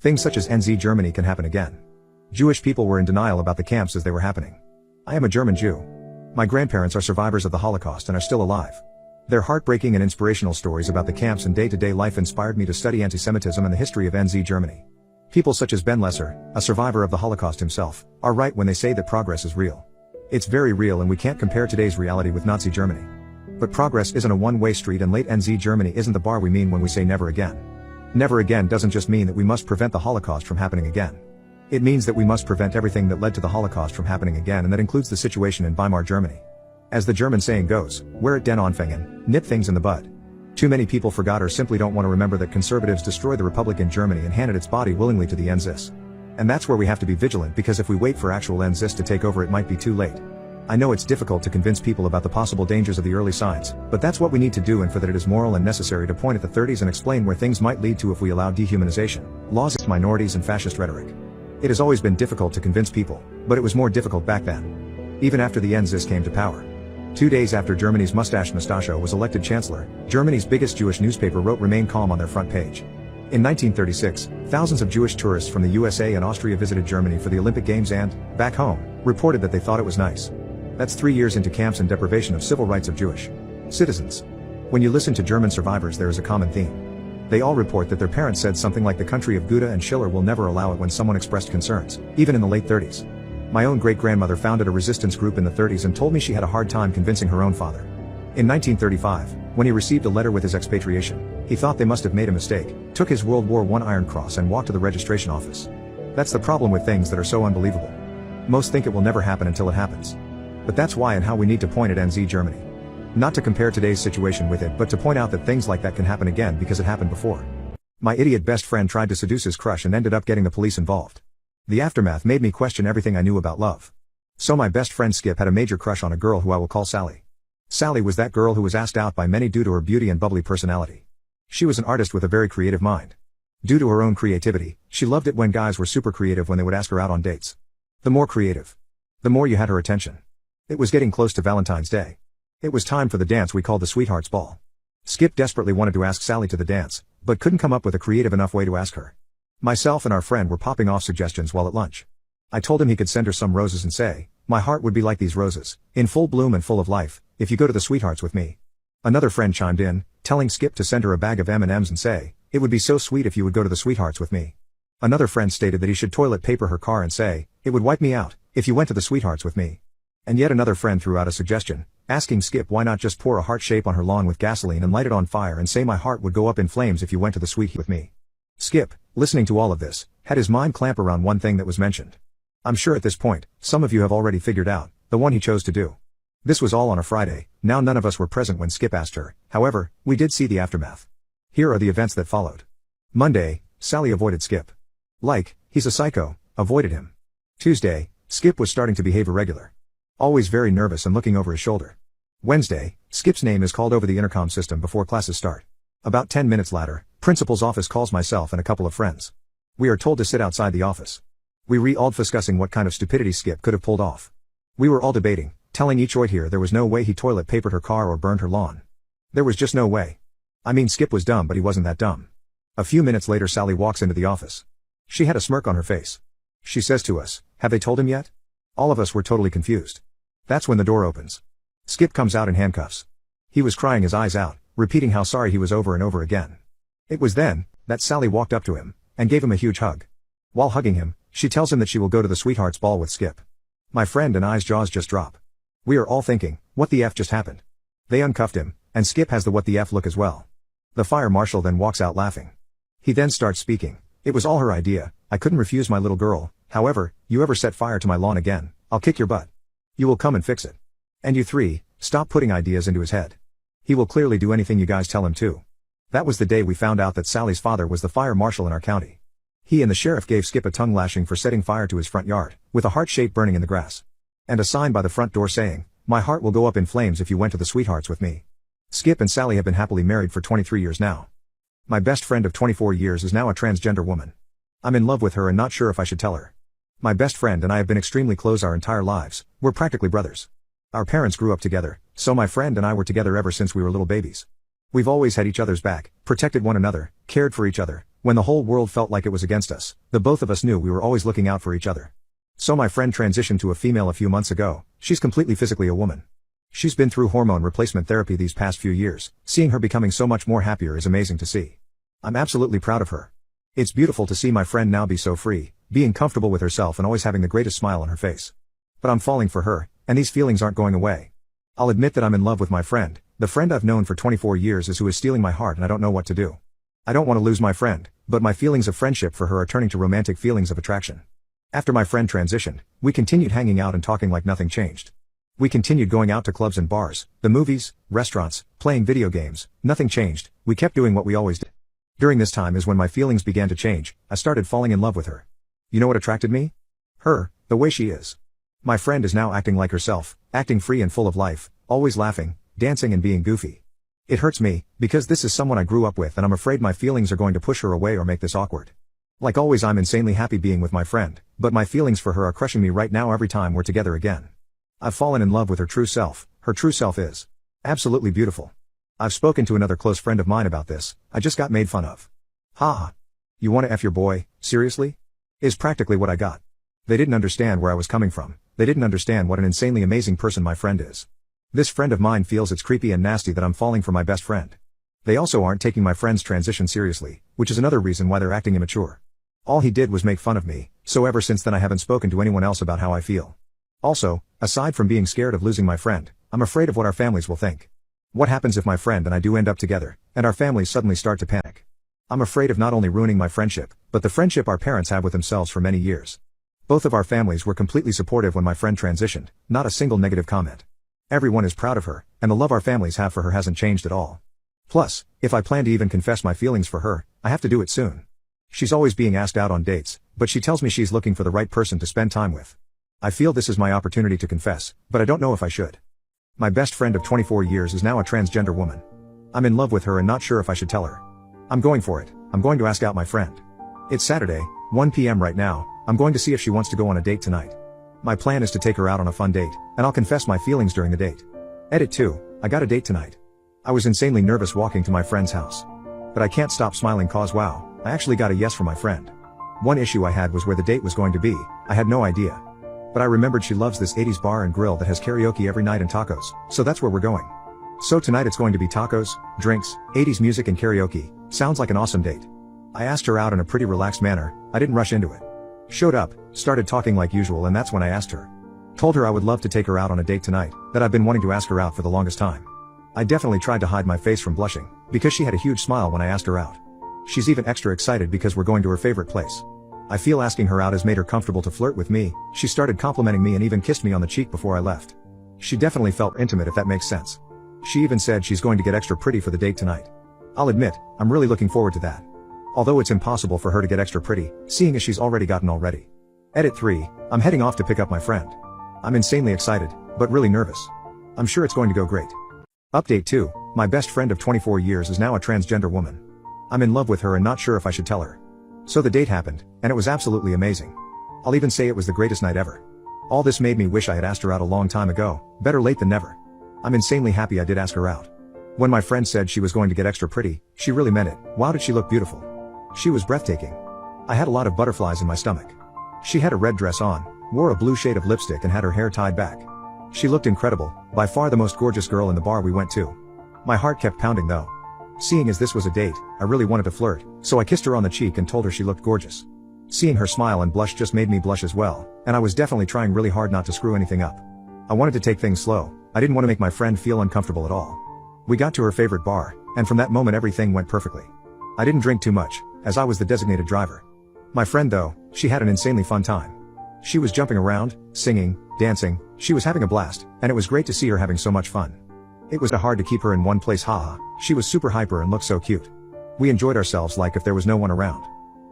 Things such as NZ Germany can happen again. Jewish people were in denial about the camps as they were happening. I am a German Jew. My grandparents are survivors of the Holocaust and are still alive. Their heartbreaking and inspirational stories about the camps and day-to-day life inspired me to study antisemitism and the history of NZ Germany. People such as Ben Lesser, a survivor of the Holocaust himself, are right when they say that progress is real. It's very real, and we can't compare today's reality with Nazi Germany. But progress isn't a one-way street, and late NZ Germany isn't the bar we mean when we say never again. Never again doesn't just mean that we must prevent the Holocaust from happening again. It means that we must prevent everything that led to the Holocaust from happening again, and that includes the situation in Weimar Germany. As the German saying goes, wear it den anfangen, nip things in the bud. Too many people forgot or simply don't want to remember that conservatives destroyed the Republic in Germany and handed its body willingly to the NZIS. And that's where we have to be vigilant, because if we wait for actual NZIS to take over, it might be too late. I know it's difficult to convince people about the possible dangers of the early signs, but that's what we need to do, and for that it is moral and necessary to point at the 30s and explain where things might lead to if we allow dehumanization, laws against minorities, and fascist rhetoric. It has always been difficult to convince people, but it was more difficult back then. Even after the NZIS came to power. 2 days after Germany's Mustachio was elected chancellor, Germany's biggest Jewish newspaper wrote "Remain calm" on their front page. In 1936, thousands of Jewish tourists from the USA and Austria visited Germany for the Olympic Games and, back home, reported that they thought it was nice. That's 3 years into camps and deprivation of civil rights of Jewish citizens. When you listen to German survivors, there is a common theme. They all report that their parents said something like the country of Goethe and Schiller will never allow it when someone expressed concerns, even in the late 30s. My own great-grandmother founded a resistance group in the 30s and told me she had a hard time convincing her own father. In 1935, when he received a letter with his expatriation, he thought they must have made a mistake, took his World War I Iron Cross and walked to the registration office. That's the problem with things that are so unbelievable. Most think it will never happen until it happens. But that's why and how we need to point at NZ Germany. Not to compare today's situation with it, but to point out that things like that can happen again because it happened before. My idiot best friend tried to seduce his crush and ended up getting the police involved. The aftermath made me question everything I knew about love. So my best friend Skip had a major crush on a girl who I will call Sally. Sally was that girl who was asked out by many due to her beauty and bubbly personality. She was an artist with a very creative mind. Due to her own creativity, she loved it when guys were super creative when they would ask her out on dates. The more creative, the more you had her attention. It was getting close to Valentine's Day. It was time for the dance we called the Sweethearts Ball. Skip desperately wanted to ask Sally to the dance, but couldn't come up with a creative enough way to ask her. Myself and our friend were popping off suggestions while at lunch. I told him he could send her some roses and say, "My heart would be like these roses, in full bloom and full of life, if you go to the Sweethearts with me." Another friend chimed in, telling Skip to send her a bag of M&Ms and say, "It would be so sweet if you would go to the Sweethearts with me." Another friend stated that he should toilet paper her car and say, "It would wipe me out, if you went to the Sweethearts with me." And yet another friend threw out a suggestion, asking Skip why not just pour a heart shape on her lawn with gasoline and light it on fire and say, "My heart would go up in flames if you went to the Sweet with me." Skip, listening to all of this, had his mind clamp around one thing that was mentioned. I'm sure at this point, some of you have already figured out, the one he chose to do. This was all on a Friday. Now none of us were present when Skip asked her, however, we did see the aftermath. Here are the events that followed. Monday, Sally avoided Skip. Like, he's a psycho, avoided him. Tuesday, Skip was starting to behave irregular. Always very nervous and looking over his shoulder. Wednesday, Skip's name is called over the intercom system before classes start. About 10 minutes later, principal's office calls myself and a couple of friends. We are told to sit outside the office. We were all discussing what kind of stupidity Skip could have pulled off. We were all debating, telling each right here there was no way he toilet papered her car or burned her lawn. There was just no way. I mean, Skip was dumb, but he wasn't that dumb. A few minutes later, Sally walks into the office. She had a smirk on her face. She says to us, "Have they told him yet?" All of us were totally confused. That's when the door opens. Skip comes out in handcuffs. He was crying his eyes out, repeating how sorry he was over and over again. It was then that Sally walked up to him and gave him a huge hug. While hugging him, she tells him that she will go to the Sweethearts Ball with Skip. My friend and I's jaws just drop. We are all thinking, what the F just happened? They uncuffed him, and Skip has the what the F look as well. The fire marshal then walks out laughing. He then starts speaking. "It was all her idea, I couldn't refuse my little girl, however, you ever set fire to my lawn again, I'll kick your butt. You will come and fix it. And you three, stop putting ideas into his head. He will clearly do anything you guys tell him to." That was the day we found out that Sally's father was the fire marshal in our county. He and the sheriff gave Skip a tongue lashing for setting fire to his front yard, with a heart shape burning in the grass. And a sign by the front door saying, "My heart will go up in flames if you went to the Sweethearts with me." Skip and Sally have been happily married for 23 years now. My best friend of 24 years is now a transgender woman. I'm in love with her and not sure if I should tell her. My best friend and I have been extremely close our entire lives, we're practically brothers. Our parents grew up together, so my friend and I were together ever since we were little babies. We've always had each other's back, protected one another, cared for each other, When the whole world felt like it was against us, the both of us knew we were always looking out for each other. So my friend transitioned to a female a few months ago. She's completely physically a woman. She's been through hormone replacement therapy these past few years. Seeing her becoming so much more happier is amazing to see. I'm absolutely proud of her. It's beautiful to see my friend now be so free, being comfortable with herself and always having the greatest smile on her face. But I'm falling for her, and these feelings aren't going away. I'll admit that I'm in love with my friend. The friend I've known for 24 years is who is stealing my heart, and I don't know what to do. I don't want to lose my friend, but my feelings of friendship for her are turning to romantic feelings of attraction. After my friend transitioned, we continued hanging out and talking like nothing changed. We continued going out to clubs and bars, the movies, restaurants, playing video games. Nothing changed. We kept doing what we always did. During this time is when my feelings began to change. I started falling in love with her. You know what attracted me? Her, the way she is. My friend is now acting like herself, acting free and full of life, always laughing, dancing and being goofy. It hurts me, because this is someone I grew up with and I'm afraid my feelings are going to push her away or make this awkward. Like always, I'm insanely happy being with my friend, but my feelings for her are crushing me right now every time we're together again. I've fallen in love with her true self. Her true self is absolutely beautiful. I've spoken to another close friend of mine about this. I just got made fun of. Ha. You wanna F your boy, seriously? Is practically what I got. They didn't understand where I was coming from. They didn't understand what an insanely amazing person my friend is. This friend of mine feels it's creepy and nasty that I'm falling for my best friend. They also aren't taking my friend's transition seriously, which is another reason why they're acting immature. All he did was make fun of me, so ever since then I haven't spoken to anyone else about how I feel. Also, aside from being scared of losing my friend, I'm afraid of what our families will think. What happens if my friend and I do end up together, and our families suddenly start to panic? I'm afraid of not only ruining my friendship, but the friendship our parents have with themselves for many years. Both of our families were completely supportive when my friend transitioned, not a single negative comment. Everyone is proud of her, and the love our families have for her hasn't changed at all. Plus, if I plan to even confess my feelings for her, I have to do it soon. She's always being asked out on dates, but she tells me she's looking for the right person to spend time with. I feel this is my opportunity to confess, but I don't know if I should. My best friend of 24 years is now a transgender woman. I'm in love with her and not sure if I should tell her. I'm going for it. I'm going to ask out my friend. It's Saturday, 1 p.m. right now. I'm going to see if she wants to go on a date tonight. My plan is to take her out on a fun date, and I'll confess my feelings during the date. Edit 2. I got a date tonight. I was insanely nervous walking to my friend's house. But I can't stop smiling cause wow, I actually got a yes from my friend. One issue I had was where the date was going to be. I had no idea. But I remembered she loves this 80s bar and grill that has karaoke every night and tacos, so that's where we're going. So tonight it's going to be tacos, drinks, 80s music and karaoke. Sounds like an awesome date. I asked her out in a pretty relaxed manner. I didn't rush into it. Showed up, started talking like usual, and that's when I asked her. Told her I would love to take her out on a date tonight, that I've been wanting to ask her out for the longest time. I definitely tried to hide my face from blushing, because she had a huge smile when I asked her out. She's even extra excited because we're going to her favorite place. I feel asking her out has made her comfortable to flirt with me. She started complimenting me and even kissed me on the cheek before I left. She definitely felt intimate, if that makes sense. She even said she's going to get extra pretty for the date tonight. I'll admit, I'm really looking forward to that. Although it's impossible for her to get extra pretty, seeing as she's already gotten already. Edit 3. I'm heading off to pick up my friend. I'm insanely excited, but really nervous. I'm sure it's going to go great. Update 2. My best friend of 24 years is now a transgender woman. I'm in love with her and not sure if I should tell her. So the date happened, and it was absolutely amazing. I'll even say it was the greatest night ever. All this made me wish I had asked her out a long time ago. Better late than never. I'm insanely happy I did ask her out. When my friend said she was going to get extra pretty, she really meant it. Wow, did she look beautiful. She was breathtaking. I had a lot of butterflies in my stomach. She had a red dress on, wore a blue shade of lipstick and had her hair tied back. She looked incredible, by far the most gorgeous girl in the bar we went to. My heart kept pounding though. Seeing as this was a date, I really wanted to flirt, so I kissed her on the cheek and told her she looked gorgeous. Seeing her smile and blush just made me blush as well, and I was definitely trying really hard not to screw anything up. I wanted to take things slow. I didn't want to make my friend feel uncomfortable at all. We got to her favorite bar, and from that moment everything went perfectly. I didn't drink too much, as I was the designated driver. My friend though, she had an insanely fun time. She was jumping around, singing, dancing, she was having a blast, and it was great to see her having so much fun. It was hard to keep her in one place, haha. She was super hyper and looked so cute. We enjoyed ourselves like if there was no one around.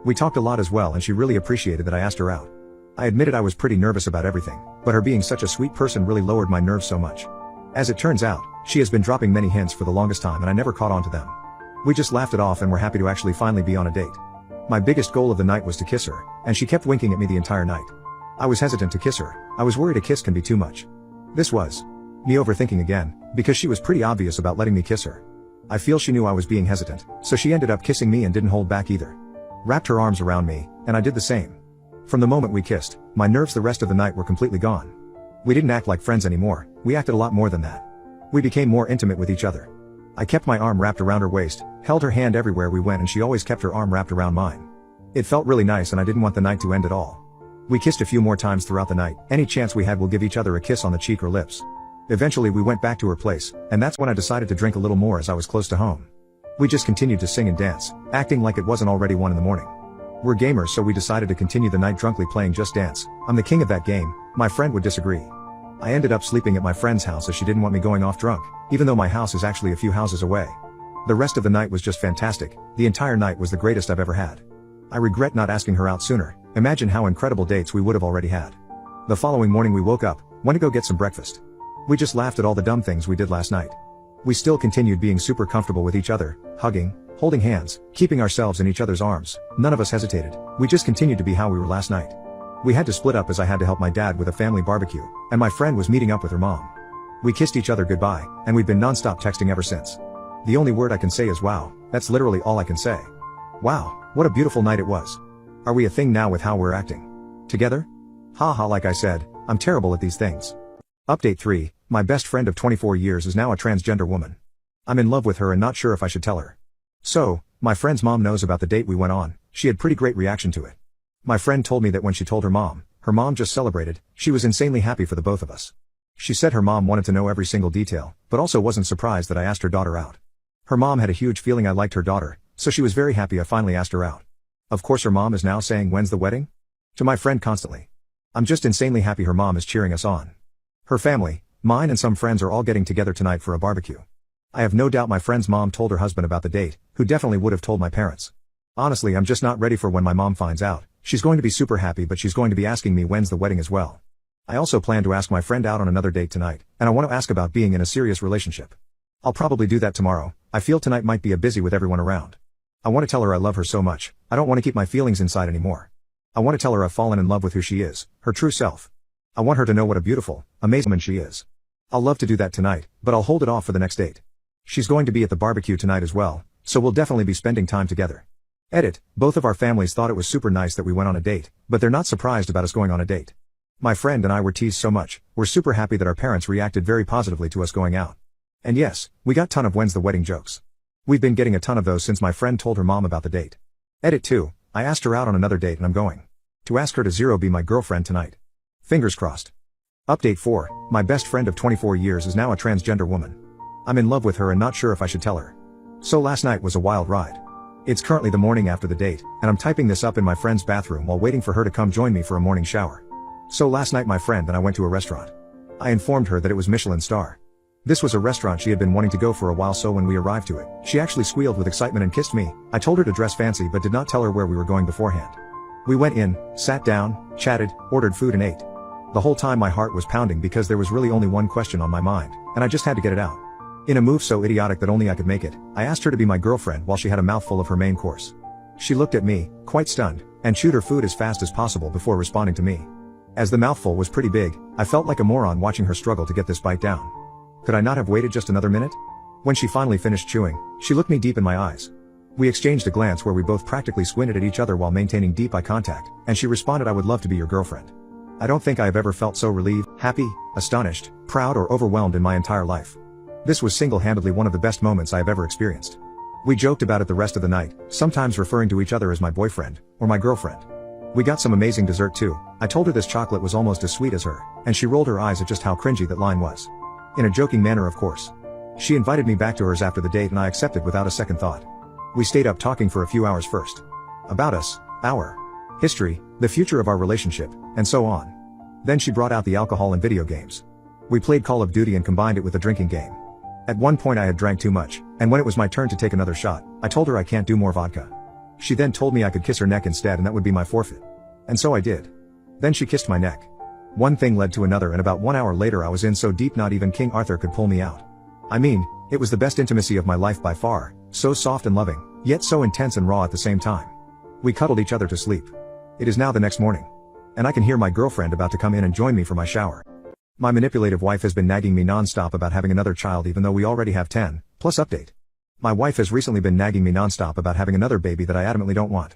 We talked a lot as well and she really appreciated that I asked her out. I admitted I was pretty nervous about everything, but her being such a sweet person really lowered my nerves so much. As it turns out, she has been dropping many hints for the longest time and I never caught on to them. We just laughed it off and were happy to actually finally be on a date. My biggest goal of the night was to kiss her, and she kept winking at me the entire night. I was hesitant to kiss her. I was worried a kiss can be too much. This was me overthinking again, because she was pretty obvious about letting me kiss her. I feel she knew I was being hesitant, so she ended up kissing me and didn't hold back either. wrapped her arms around me, and I did the same. From the moment we kissed, my nerves the rest of the night were completely gone. We didn't act like friends anymore, we acted a lot more than that. We became more intimate with each other. I kept my arm wrapped around her waist, held her hand everywhere we went, and she always kept her arm wrapped around mine. It felt really nice, and I didn't want the night to end at all. We kissed a few more times throughout the night. Any chance we had, we'll give each other a kiss on the cheek or lips. Eventually we went back to her place, and that's when I decided to drink a little more as I was close to home. We just continued to sing and dance, acting like it wasn't already 1 in the morning. We're gamers, so we decided to continue the night drunkly playing Just Dance. I'm the king of that game. My friend would disagree. I ended up sleeping at my friend's house as she didn't want me going off drunk, even though my house is actually a few houses away. The rest of the night was just fantastic. The entire night was the greatest I've ever had. I regret not asking her out sooner. Imagine how incredible dates we would have already had. The following morning we woke up, went to go get some breakfast. We just laughed at all the dumb things we did last night. We still continued being super comfortable with each other, hugging, holding hands, keeping ourselves in each other's arms. None of us hesitated. We just continued to be how we were last night. We had to split up as I had to help my dad with a family barbecue, and my friend was meeting up with her mom. We kissed each other goodbye, and we've been non-stop texting ever since. The only word I can say is wow. That's literally all I can say. Wow, what a beautiful night it was. Are we a thing now with how we're acting together? Haha, like I said, I'm terrible at these things. Update 3, my best friend of 24 years is now a transgender woman. I'm in love with her and not sure if I should tell her. So, my friend's mom knows about the date we went on. She had pretty great reaction to it. My friend told me that when she told her mom just celebrated. She was insanely happy for the both of us. She said her mom wanted to know every single detail, but also wasn't surprised that I asked her daughter out. Her mom had a huge feeling I liked her daughter, so she was very happy I finally asked her out. Of course her mom is now saying, "When's the wedding?" to my friend constantly. I'm just insanely happy her mom is cheering us on. Her family, mine and some friends are all getting together tonight for a barbecue. I have no doubt my friend's mom told her husband about the date, who definitely would have told my parents. Honestly, I'm just not ready for when my mom finds out. She's going to be super happy, but she's going to be asking me when's the wedding as well. I also plan to ask my friend out on another date tonight, and I want to ask about being in a serious relationship. I'll probably do that tomorrow. I feel tonight might be a busy with everyone around. I want to tell her I love her so much. I don't want to keep my feelings inside anymore. I want to tell her I've fallen in love with who she is, her true self. I want her to know what a beautiful, amazing woman she is. I'll love to do that tonight, but I'll hold it off for the next date. She's going to be at the barbecue tonight as well, so we'll definitely be spending time together. Edit, both of our families thought it was super nice that we went on a date, but they're not surprised about us going on a date. My friend and I were teased so much, we're super happy that our parents reacted very positively to us going out. And yes, we got ton of when's the wedding jokes. We've been getting a ton of those since my friend told her mom about the date. Edit 2, I asked her out on another date and I'm going to ask her to be my girlfriend tonight. Fingers crossed. Update 4, my best friend of 24 years is now a transgender woman. I'm in love with her and not sure if I should tell her. So last night was a wild ride. It's currently the morning after the date, and I'm typing this up in my friend's bathroom while waiting for her to come join me for a morning shower. So last night my friend and I went to a restaurant. I informed her that it was Michelin star. This was a restaurant she had been wanting to go for a while, so when we arrived to it, she actually squealed with excitement and kissed me. I told her to dress fancy but did not tell her where we were going beforehand. We went in, sat down, chatted, ordered food and ate. The whole time my heart was pounding because there was really only one question on my mind, and I just had to get it out. In a move so idiotic that only I could make it, I asked her to be my girlfriend while she had a mouthful of her main course. She looked at me, quite stunned, and chewed her food as fast as possible before responding to me. As the mouthful was pretty big, I felt like a moron watching her struggle to get this bite down. Could I not have waited just another minute? When she finally finished chewing, she looked me deep in my eyes. We exchanged a glance where we both practically squinted at each other while maintaining deep eye contact, and she responded, "I would love to be your girlfriend." I don't think I have ever felt so relieved, happy, astonished, proud or overwhelmed in my entire life. This was single-handedly one of the best moments I have ever experienced. We joked about it the rest of the night, sometimes referring to each other as my boyfriend, or my girlfriend. We got some amazing dessert too. I told her this chocolate was almost as sweet as her, and she rolled her eyes at just how cringy that line was. In a joking manner, of course. She invited me back to hers after the date and I accepted without a second thought. We stayed up talking for a few hours first. About us, our history, the future of our relationship, and so on. Then she brought out the alcohol and video games. We played Call of Duty and combined it with a drinking game. At one point I had drank too much, and when it was my turn to take another shot, I told her I can't do more vodka. She then told me I could kiss her neck instead and that would be my forfeit. And so I did. Then she kissed my neck. One thing led to another and about 1 hour later I was in so deep not even King Arthur could pull me out. I mean, it was the best intimacy of my life by far, so soft and loving, yet so intense and raw at the same time. We cuddled each other to sleep. It is now the next morning. And I can hear my girlfriend about to come in and join me for my shower. My manipulative wife has been nagging me non-stop about having another child even though we already have 10, plus update. My wife has recently been nagging me non-stop about having another baby that I adamantly don't want.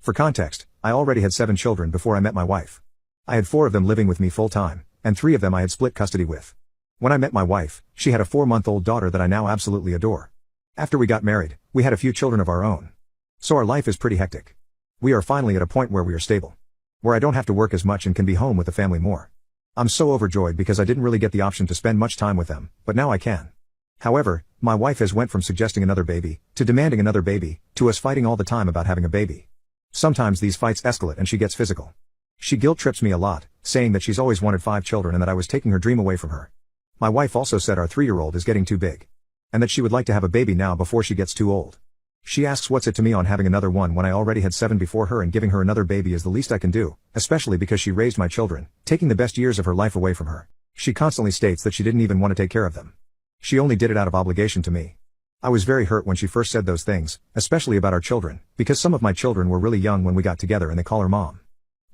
For context, I already had 7 children before I met my wife. I had 4 of them living with me full time, and 3 of them I had split custody with. When I met my wife, she had a 4-month-old daughter that I now absolutely adore. After we got married, we had a few children of our own. So our life is pretty hectic. We are finally at a point where we are stable. Where I don't have to work as much and can be home with the family more. I'm so overjoyed because I didn't really get the option to spend much time with them, but now I can. However, my wife has went from suggesting another baby, to demanding another baby, to us fighting all the time about having a baby. Sometimes these fights escalate and she gets physical. She guilt trips me a lot, saying that she's always wanted 5 children and that I was taking her dream away from her. My wife also said our 3-year-old is getting too big. And that she would like to have a baby now before she gets too old. She asks what's it to me on having another one when I already had 7 before her, and giving her another baby is the least I can do, especially because she raised my children, taking the best years of her life away from her. She constantly states that she didn't even want to take care of them. She only did it out of obligation to me. I was very hurt when she first said those things, especially about our children, because some of my children were really young when we got together and they call her mom.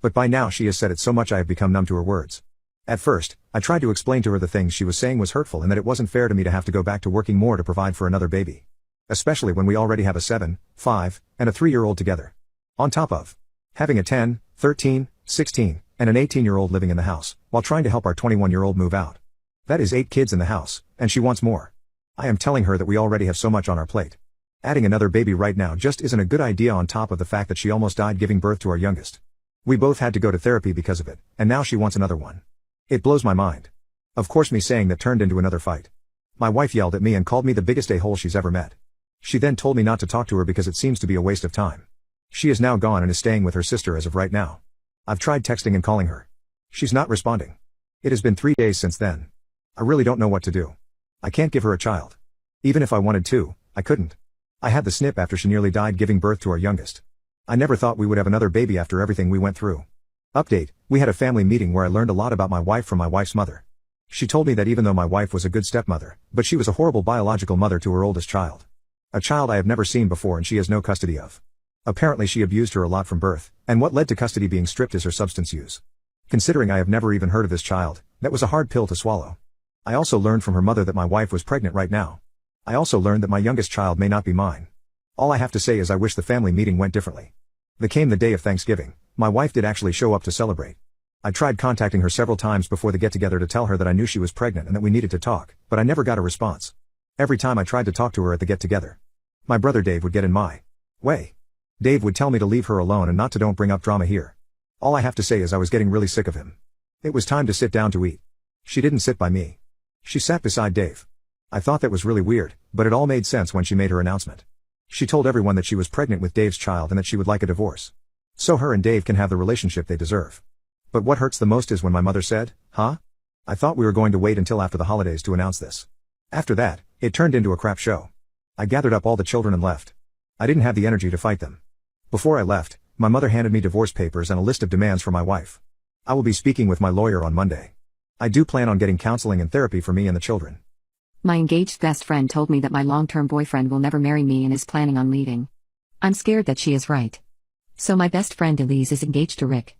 But by now she has said it so much I have become numb to her words. At first, I tried to explain to her the things she was saying was hurtful and that it wasn't fair to me to have to go back to working more to provide for another baby. Especially when we already have a 7, 5, and a 3-year-old together. On top of having a 10, 13, 16, and an 18-year-old living in the house, while trying to help our 21-year-old move out. That is 8 kids in the house, and she wants more. I am telling her that we already have so much on our plate. Adding another baby right now just isn't a good idea, on top of the fact that she almost died giving birth to our youngest. We both had to go to therapy because of it, and now she wants another one. It blows my mind. Of course, me saying that turned into another fight. My wife yelled at me and called me the biggest a-hole she's ever met. She then told me not to talk to her because it seems to be a waste of time. She is now gone and is staying with her sister as of right now. I've tried texting and calling her. She's not responding. It has been 3 days since then. I really don't know what to do. I can't give her a child. Even if I wanted to, I couldn't. I had the snip after she nearly died giving birth to our youngest. I never thought we would have another baby after everything we went through. Update, we had a family meeting where I learned a lot about my wife from my wife's mother. She told me that even though my wife was a good stepmother, but she was a horrible biological mother to her oldest child. A child I have never seen before and she has no custody of. Apparently she abused her a lot from birth, and what led to custody being stripped is her substance use. Considering I have never even heard of this child, that was a hard pill to swallow. I also learned from her mother that my wife was pregnant right now. I also learned that my youngest child may not be mine. All I have to say is I wish the family meeting went differently. Then came the day of Thanksgiving. My wife did actually show up to celebrate. I tried contacting her several times before the get-together to tell her that I knew she was pregnant and that we needed to talk, but I never got a response. Every time I tried to talk to her at the get-together, my brother Dave would get in my way. Dave would tell me to leave her alone and not to don't bring up drama here. All I have to say is I was getting really sick of him. It was time to sit down to eat. She didn't sit by me. She sat beside Dave. I thought that was really weird, but it all made sense when she made her announcement. She told everyone that she was pregnant with Dave's child and that she would like a divorce. So her and Dave can have the relationship they deserve. But what hurts the most is when my mother said, "Huh? I thought we were going to wait until after the holidays to announce this." After that, it turned into a crap show. I gathered up all the children and left. I didn't have the energy to fight them. Before I left, my mother handed me divorce papers and a list of demands for my wife. I will be speaking with my lawyer on Monday. I do plan on getting counseling and therapy for me and the children. My engaged best friend told me that my long-term boyfriend will never marry me and is planning on leaving. I'm scared that she is right. So my best friend Elise is engaged to Rick.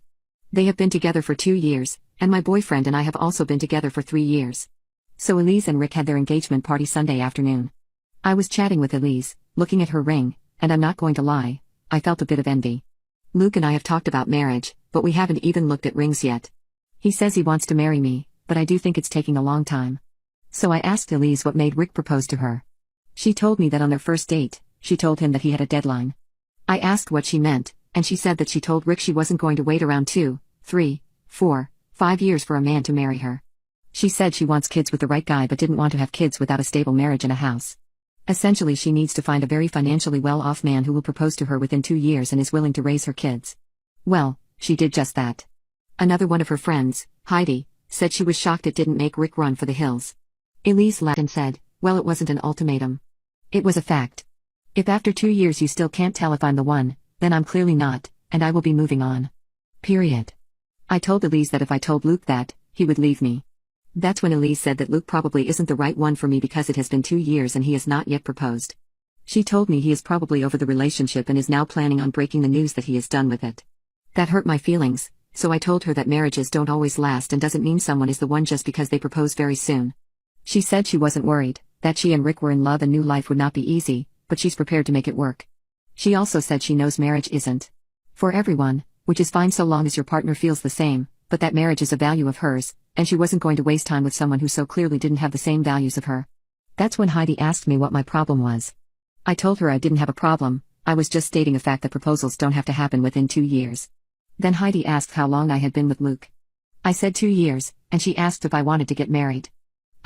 They have been together for 2 years, and my boyfriend and I have also been together for 3 years. So Elise and Rick had their engagement party Sunday afternoon. I was chatting with Elise, looking at her ring, and I'm not going to lie, I felt a bit of envy. Luke and I have talked about marriage, but we haven't even looked at rings yet. He says he wants to marry me, but I do think it's taking a long time. So I asked Elise what made Rick propose to her. She told me that on their first date, she told him that he had a deadline. I asked what she meant, and she said that she told Rick she wasn't going to wait around 2, 3, 4, 5 years for a man to marry her. She said she wants kids with the right guy but didn't want to have kids without a stable marriage and a house. Essentially she needs to find a very financially well-off man who will propose to her within 2 years and is willing to raise her kids. Well, she did just that. Another one of her friends, Heidi, said she was shocked it didn't make Rick run for the hills. Elise laughed and said, "Well, it wasn't an ultimatum. It was a fact. If after 2 years you still can't tell if I'm the one, then I'm clearly not, and I will be moving on. Period." I told Elise that if I told Luke that, he would leave me. That's when Elise said that Luke probably isn't the right one for me because it has been 2 years and he has not yet proposed. She told me he is probably over the relationship and is now planning on breaking the news that he is done with it. That hurt my feelings, so I told her that marriages don't always last and doesn't mean someone is the one just because they propose very soon. She said she wasn't worried, that she and Rick were in love and knew life would not be easy, but she's prepared to make it work. She also said she knows marriage isn't For everyone, which is fine so long as your partner feels the same, but that marriage is a value of hers, and she wasn't going to waste time with someone who so clearly didn't have the same values of her. That's when Heidi asked me what my problem was. I told her I didn't have a problem, I was just stating a fact that proposals don't have to happen within 2 years. Then Heidi asked how long I had been with Luke. I said 2 years, and she asked if I wanted to get married.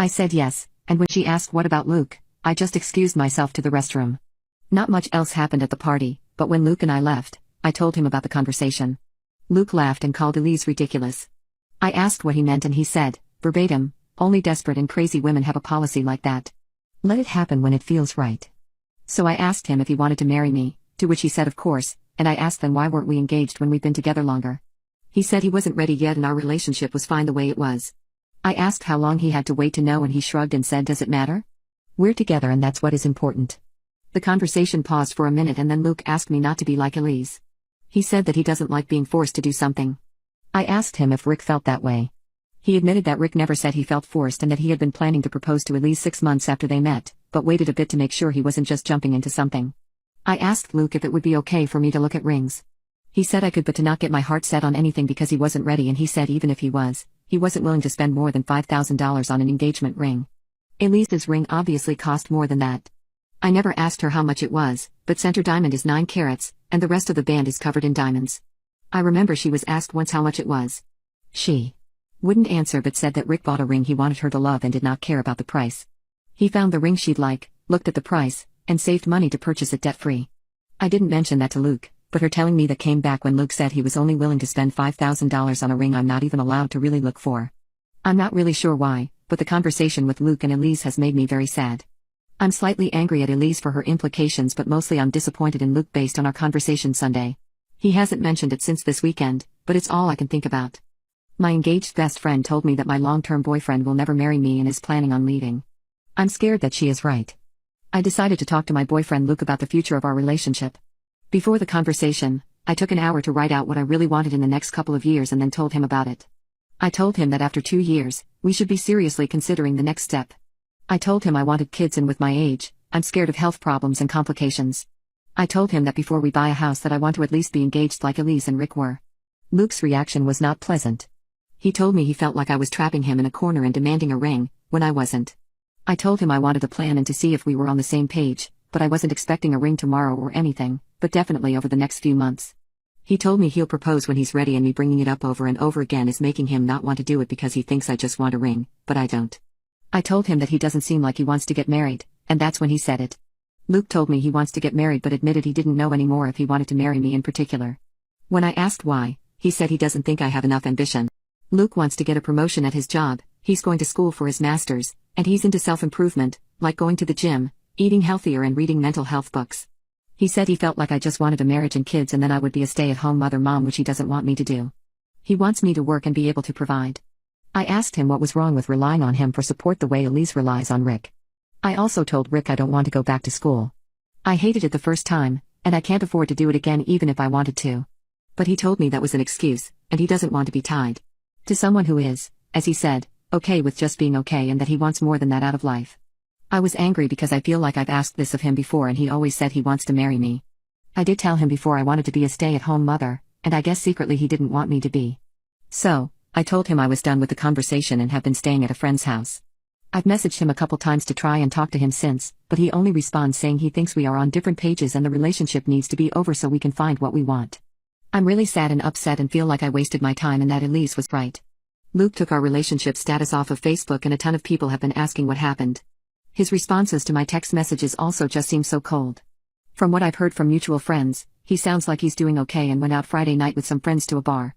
I said yes, and when she asked what about Luke, I just excused myself to the restroom. Not much else happened at the party, but when Luke and I left, I told him about the conversation. Luke laughed and called Elise ridiculous. I asked what he meant and he said, verbatim, only desperate and crazy women have a policy like that. Let it happen when it feels right. So I asked him if he wanted to marry me, to which he said of course, and I asked then why weren't we engaged when we'd been together longer. He said he wasn't ready yet and our relationship was fine the way it was. I asked how long he had to wait to know and he shrugged and said, does it matter? We're together and that's what is important. The conversation paused for a minute and then Luke asked me not to be like Elise. He said that he doesn't like being forced to do something. I asked him if Rick felt that way. He admitted that Rick never said he felt forced and that he had been planning to propose to Elise 6 months after they met, but waited a bit to make sure he wasn't just jumping into something. I asked Luke if it would be okay for me to look at rings. He said I could but to not get my heart set on anything because he wasn't ready and he said even if he wasn't willing to spend more than $5,000 on an engagement ring. Elise's ring obviously cost more than that. I never asked her how much it was, but center diamond is 9 carats, and the rest of the band is covered in diamonds. I remember she was asked once how much it was. She wouldn't answer but said that Rick bought a ring he wanted her to love and did not care about the price. He found the ring she'd like, looked at the price, and saved money to purchase it debt-free. I didn't mention that to Luke, but her telling me that came back when Luke said he was only willing to spend $5,000 on a ring I'm not even allowed to really look for. I'm not really sure why, but the conversation with Luke and Elise has made me very sad. I'm slightly angry at Elise for her implications but mostly I'm disappointed in Luke based on our conversation Sunday. He hasn't mentioned it since this weekend, but it's all I can think about. My engaged best friend told me that my long-term boyfriend will never marry me and is planning on leaving. I'm scared that she is right. I decided to talk to my boyfriend Luke about the future of our relationship. Before the conversation, I took an hour to write out what I really wanted in the next couple of years and then told him about it. I told him that after 2 years, we should be seriously considering the next step. I told him I wanted kids and with my age, I'm scared of health problems and complications. I told him that before we buy a house that I want to at least be engaged like Elise and Rick were. Luke's reaction was not pleasant. He told me he felt like I was trapping him in a corner and demanding a ring, when I wasn't. I told him I wanted a plan and to see if we were on the same page, but I wasn't expecting a ring tomorrow or anything, but definitely over the next few months. He told me he'll propose when he's ready and me bringing it up over and over again is making him not want to do it because he thinks I just want a ring, but I don't. I told him that he doesn't seem like he wants to get married, and that's when he said it. Luke told me he wants to get married but admitted he didn't know anymore if he wanted to marry me in particular. When I asked why, he said he doesn't think I have enough ambition. Luke wants to get a promotion at his job, he's going to school for his master's, and he's into self-improvement, like going to the gym, eating healthier and reading mental health books. He said he felt like I just wanted a marriage and kids and then I would be a stay-at-home mom which he doesn't want me to do. He wants me to work and be able to provide. I asked him what was wrong with relying on him for support the way Elise relies on Rick. I also told Rick I don't want to go back to school. I hated it the first time, and I can't afford to do it again even if I wanted to. But he told me that was an excuse, and he doesn't want to be tied to someone who is, as he said, okay with just being okay and that he wants more than that out of life. I was angry because I feel like I've asked this of him before and he always said he wants to marry me. I did tell him before I wanted to be a stay-at-home mother, and I guess secretly he didn't want me to be. So, I told him I was done with the conversation and have been staying at a friend's house. I've messaged him a couple times to try and talk to him since, but he only responds saying he thinks we are on different pages and the relationship needs to be over so we can find what we want. I'm really sad and upset and feel like I wasted my time and that Elise was right. Luke took our relationship status off of Facebook and a ton of people have been asking what happened. His responses to my text messages also just seem so cold. From what I've heard from mutual friends, he sounds like he's doing okay and went out Friday night with some friends to a bar.